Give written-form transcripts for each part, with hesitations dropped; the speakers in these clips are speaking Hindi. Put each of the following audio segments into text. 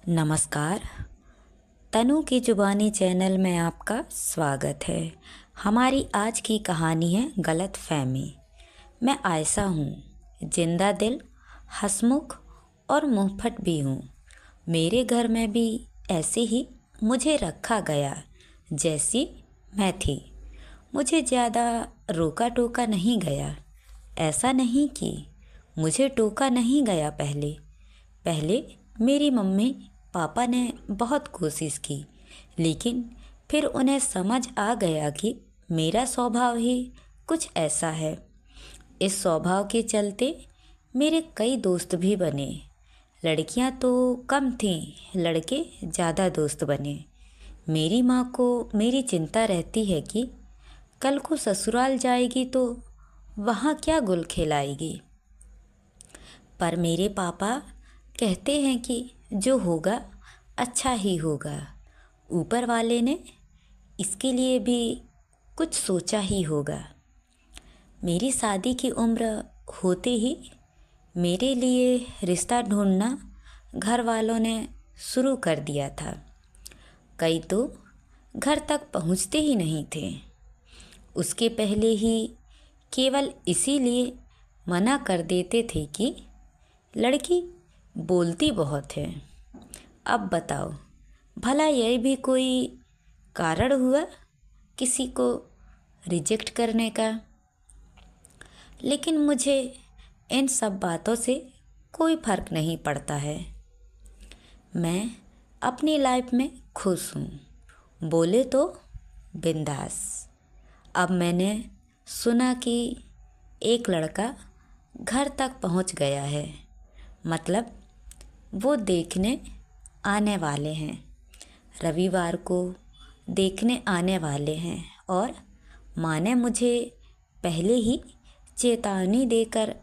नमस्कार। तनु की जुबानी चैनल में आपका स्वागत है। हमारी आज की कहानी है गलत फहमी। मैं आयशा हूँ, जिंदा दिल, हंसमुख और मुंहफट भी हूँ। मेरे घर में भी ऐसे ही मुझे रखा गया जैसी मैं थी। मुझे ज़्यादा रोका टोका नहीं गया। ऐसा नहीं कि मुझे टोका नहीं गया। पहले पहले मेरी मम्मी पापा ने बहुत कोशिश की, लेकिन फिर उन्हें समझ आ गया कि मेरा स्वभाव ही कुछ ऐसा है। इस स्वभाव के चलते मेरे कई दोस्त भी बने। लड़कियां तो कम थीं, लड़के ज़्यादा दोस्त बने। मेरी माँ को मेरी चिंता रहती है कि कल को ससुराल जाएगी तो वहाँ क्या गुल खिलाएगी। पर मेरे पापा कहते हैं कि जो होगा अच्छा ही होगा। ऊपर वाले ने इसके लिए भी कुछ सोचा ही होगा। मेरी शादी की उम्र होते ही मेरे लिए रिश्ता ढूंढना घर वालों ने शुरू कर दिया था। कई तो घर तक पहुंचते ही नहीं थे। उसके पहले ही केवल इसीलिए मना कर देते थे कि लड़की बोलती बहुत है। अब बताओ, भला यह भी कोई कारण हुआ किसी को रिजेक्ट करने का? लेकिन मुझे इन सब बातों से कोई फ़र्क नहीं पड़ता है। मैं अपनी लाइफ में खुश हूँ, बोले तो बिंदास। अब मैंने सुना कि एक लड़का घर तक पहुँच गया है, मतलब वो देखने आने वाले हैं। रविवार को देखने आने वाले हैं और माँ ने मुझे पहले ही चेतावनी देकर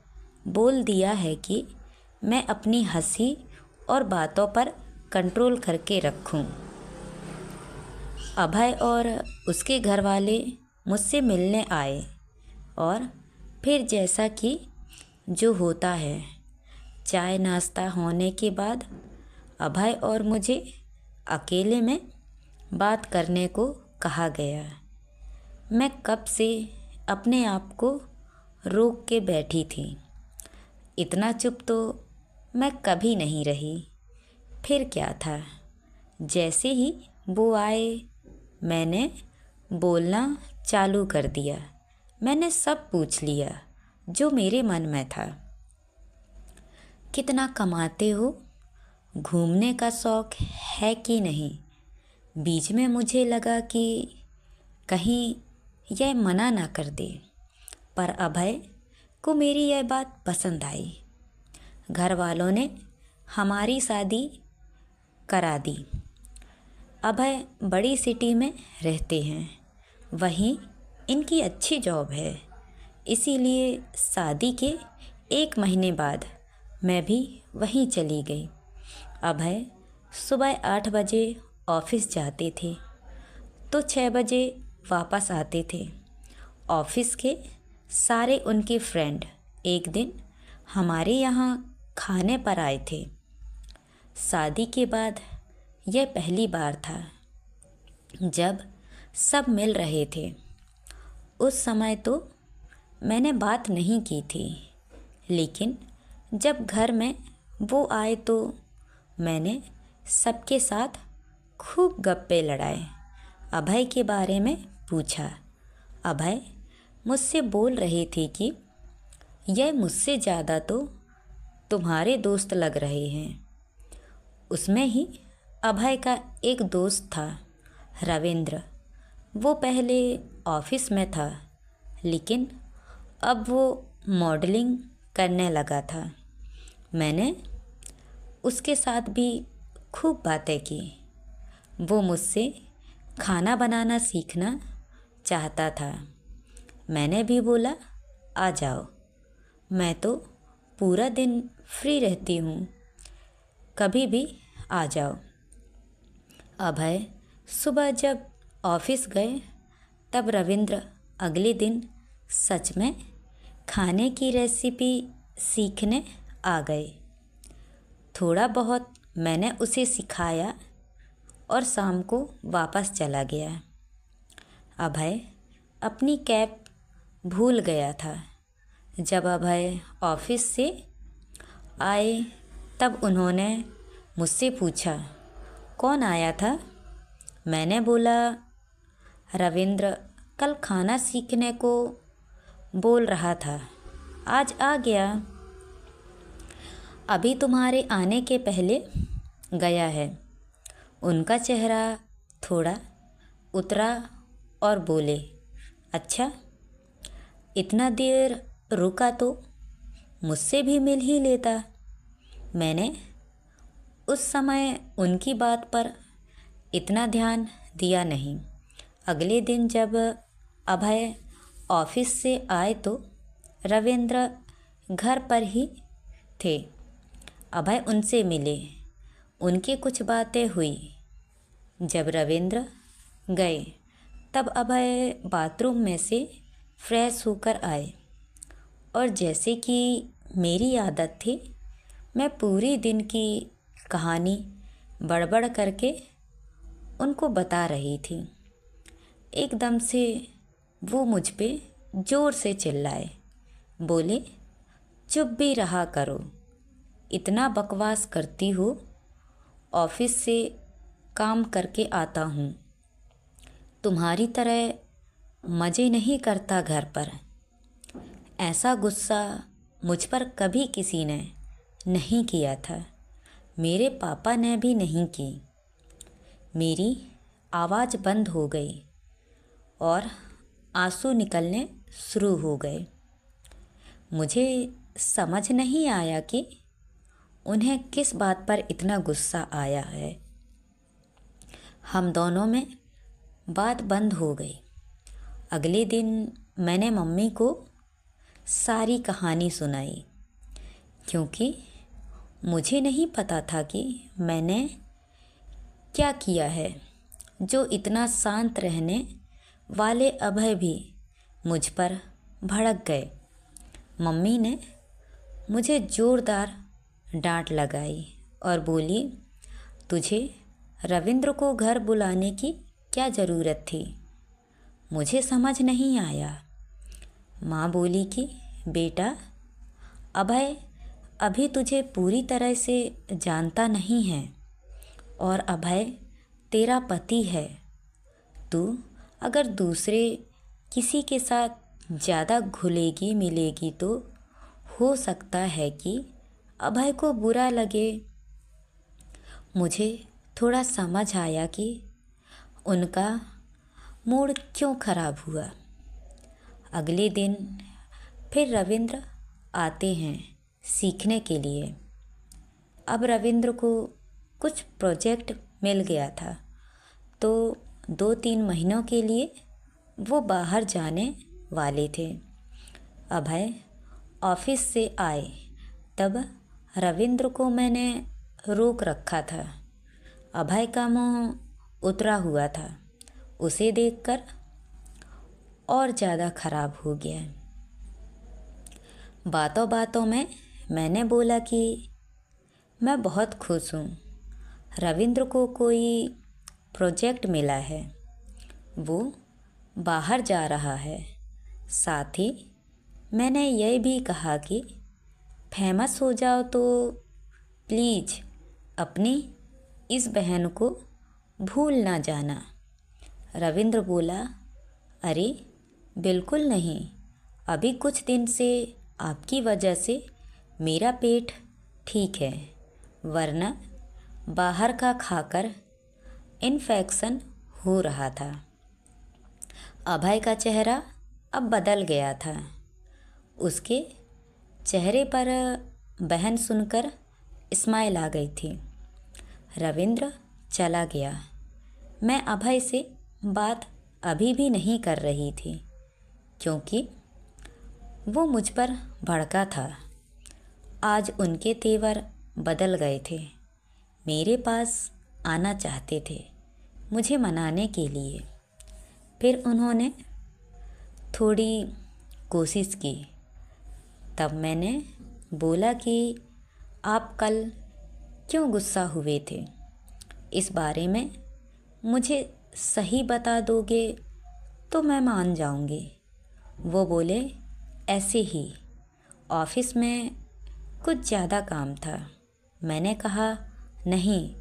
बोल दिया है कि मैं अपनी हंसी और बातों पर कंट्रोल करके रखूं। अभय और उसके घर वाले मुझसे मिलने आए और फिर जैसा कि जो होता है, चाय नाश्ता होने के बाद अभय और मुझे अकेले में बात करने को कहा गया। मैं कब से अपने आप को रोक के बैठी थी। इतना चुप तो मैं कभी नहीं रही। फिर क्या था, जैसे ही वो आए मैंने बोलना चालू कर दिया। मैंने सब पूछ लिया जो मेरे मन में था। कितना कमाते हो? घूमने का शौक़ है कि नहीं? बीच में मुझे लगा कि कहीं यह मना ना कर दे, पर अभय को मेरी यह बात पसंद आई। घर वालों ने हमारी शादी करा दी। अभय बड़ी सिटी में रहते हैं, वहीं इनकी अच्छी जॉब है। इसीलिए शादी के 1 महीने बाद मैं भी वहीं चली गई। अभय सुबह 8 बजे ऑफिस जाते थे तो 6 बजे वापस आते थे। ऑफिस के सारे उनके फ्रेंड एक दिन हमारे यहाँ खाने पर आए थे। शादी के बाद यह पहली बार था जब सब मिल रहे थे। उस समय तो मैंने बात नहीं की थी, लेकिन जब घर में वो आए तो मैंने सबके साथ खूब गप्पे लड़ाए। अभय के बारे में पूछा। अभय मुझसे बोल रहे थे कि यह मुझसे ज़्यादा तो तुम्हारे दोस्त लग रहे हैं। उसमें ही अभय का एक दोस्त था, रविंद्र। वो पहले ऑफिस में था, लेकिन अब वो मॉडलिंग करने लगा था। मैंने उसके साथ भी खूब बातें की। वो मुझसे खाना बनाना सीखना चाहता था। मैंने भी बोला, आ जाओ, मैं तो पूरा दिन फ्री रहती हूँ, कभी भी आ जाओ। अभय सुबह जब ऑफिस गए तब रविंद्र अगले दिन सच में खाने की रेसिपी सीखने आ गए। थोड़ा बहुत मैंने उसे सिखाया और शाम को वापस चला गया। अभय अपनी कैप भूल गया था। जब अभय ऑफिस से आए तब उन्होंने मुझसे पूछा, कौन आया था? मैंने बोला, रविंद्र कल खाना सीखने को बोल रहा था, आज आ गया। अभी तुम्हारे आने के पहले गया है। उनका चेहरा थोड़ा उतरा और बोले, अच्छा, इतना देर रुका तो मुझसे भी मिल ही लेता। मैंने उस समय उनकी बात पर इतना ध्यान दिया नहीं। अगले दिन जब अभय ऑफिस से आए तो रविंद्र घर पर ही थे। अभय उनसे मिले, उनकी कुछ बातें हुई। जब रविंद्र गए तब अभय बाथरूम में से फ्रेश होकर आए और जैसे कि मेरी आदत थी, मैं पूरी दिन की कहानी बड़बड़ करके उनको बता रही थी। एकदम से वो मुझ पे ज़ोर से चिल्लाए, बोले, चुप भी रहा करो, इतना बकवास करती हो। ऑफिस से काम करके आता हूँ, तुम्हारी तरह मज़े नहीं करता घर पर। ऐसा गुस्सा मुझ पर कभी किसी ने नहीं किया था, मेरे पापा ने भी नहीं की। मेरी आवाज़ बंद हो गई और आंसू निकलने शुरू हो गए। मुझे समझ नहीं आया कि उन्हें किस बात पर इतना गुस्सा आया है। हम दोनों में बात बंद हो गई। अगले दिन मैंने मम्मी को सारी कहानी सुनाई, क्योंकि मुझे नहीं पता था कि मैंने क्या किया है जो इतना शांत रहने वाले अभय भी मुझ पर भड़क गए। मम्मी ने मुझे ज़ोरदार डांट लगाई और बोली, तुझे रविंद्र को घर बुलाने की क्या ज़रूरत थी? मुझे समझ नहीं आया। माँ बोली कि बेटा, अभय अभी तुझे पूरी तरह से जानता नहीं है और अभय तेरा पति है। तू अगर दूसरे किसी के साथ ज़्यादा घुलेगी मिलेगी तो हो सकता है कि अभय को बुरा लगे। मुझे थोड़ा समझ आया कि उनका मूड क्यों खराब हुआ। अगले दिन फिर रविंद्र आते हैं सीखने के लिए। अब रविंद्र को कुछ प्रोजेक्ट मिल गया था, तो 2-3 महीनों के लिए वो बाहर जाने वाले थे। अभय ऑफिस से आए तब रविंद्र को मैंने रोक रखा था। अभय का मुंह उतरा हुआ था। उसे देखकर और ज़्यादा ख़राब हो गया। बातों बातों में मैंने बोला कि मैं बहुत खुश हूँ, रविंद्र को कोई प्रोजेक्ट मिला है, वो बाहर जा रहा है। साथ ही मैंने यह भी कहा कि फेमस हो जाओ तो प्लीज़ अपनी इस बहन को भूल ना जाना। रविंद्र बोला, अरे बिल्कुल नहीं, अभी कुछ दिन से आपकी वजह से मेरा पेट ठीक है, वरना बाहर का खाकर इन्फेक्शन हो रहा था। अभय का चेहरा अब बदल गया था। उसके चेहरे पर बहन सुनकर स्माइल आ गई थी। रविंद्र चला गया। मैं अभय से बात अभी भी नहीं कर रही थी, क्योंकि वो मुझ पर भड़का था। आज उनके तेवर बदल गए थे। मेरे पास आना चाहते थे मुझे मनाने के लिए। फिर उन्होंने थोड़ी कोशिश की। तब मैंने बोला कि आप कल क्यों गुस्सा हुए थे? इस बारे में मुझे सही बता दोगे तो मैं मान जाऊंगी। वो बोले, ऐसे ही, ऑफिस में कुछ ज़्यादा काम था। मैंने कहा, नहीं,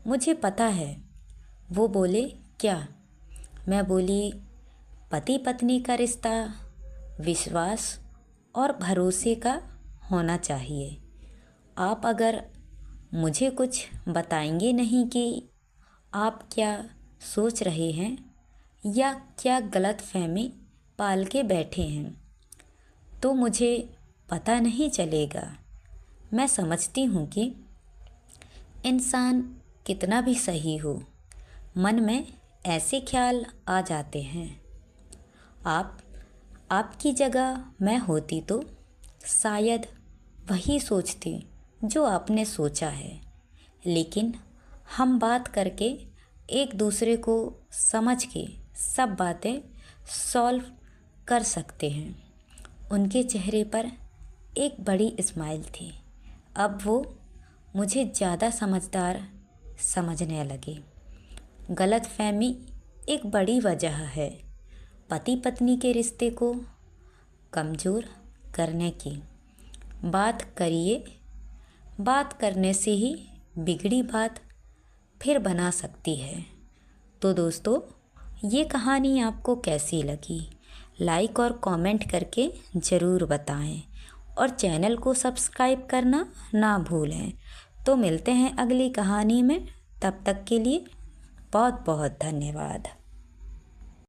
मुझे पता है। वो बोले, क्या? मैं बोली, पति पत्नी का रिश्ता विश्वास और भरोसे का होना चाहिए। आप अगर मुझे कुछ बताएंगे नहीं कि आप क्या सोच रहे हैं या क्या गलतफहमी पाल के बैठे हैं, तो मुझे पता नहीं चलेगा। मैं समझती हूँ कि इंसान कितना भी सही हो, मन में ऐसे ख्याल आ जाते हैं। आपकी जगह मैं होती तो शायद वही सोचती जो आपने सोचा है, लेकिन हम बात करके एक दूसरे को समझ के सब बातें सॉल्व कर सकते हैं। उनके चेहरे पर एक बड़ी स्माइल थी। अब वो मुझे ज़्यादा समझदार समझने लगे। गलतफहमी एक बड़ी वजह है पति पत्नी के रिश्ते को कमज़ोर करने की। बात करिए, बात करने से ही बिगड़ी बात फिर बना सकती है। तो दोस्तों, ये कहानी आपको कैसी लगी? लाइक और कमेंट करके ज़रूर बताएं और चैनल को सब्सक्राइब करना ना भूलें। तो मिलते हैं अगली कहानी में। तब तक के लिए बहुत बहुत धन्यवाद।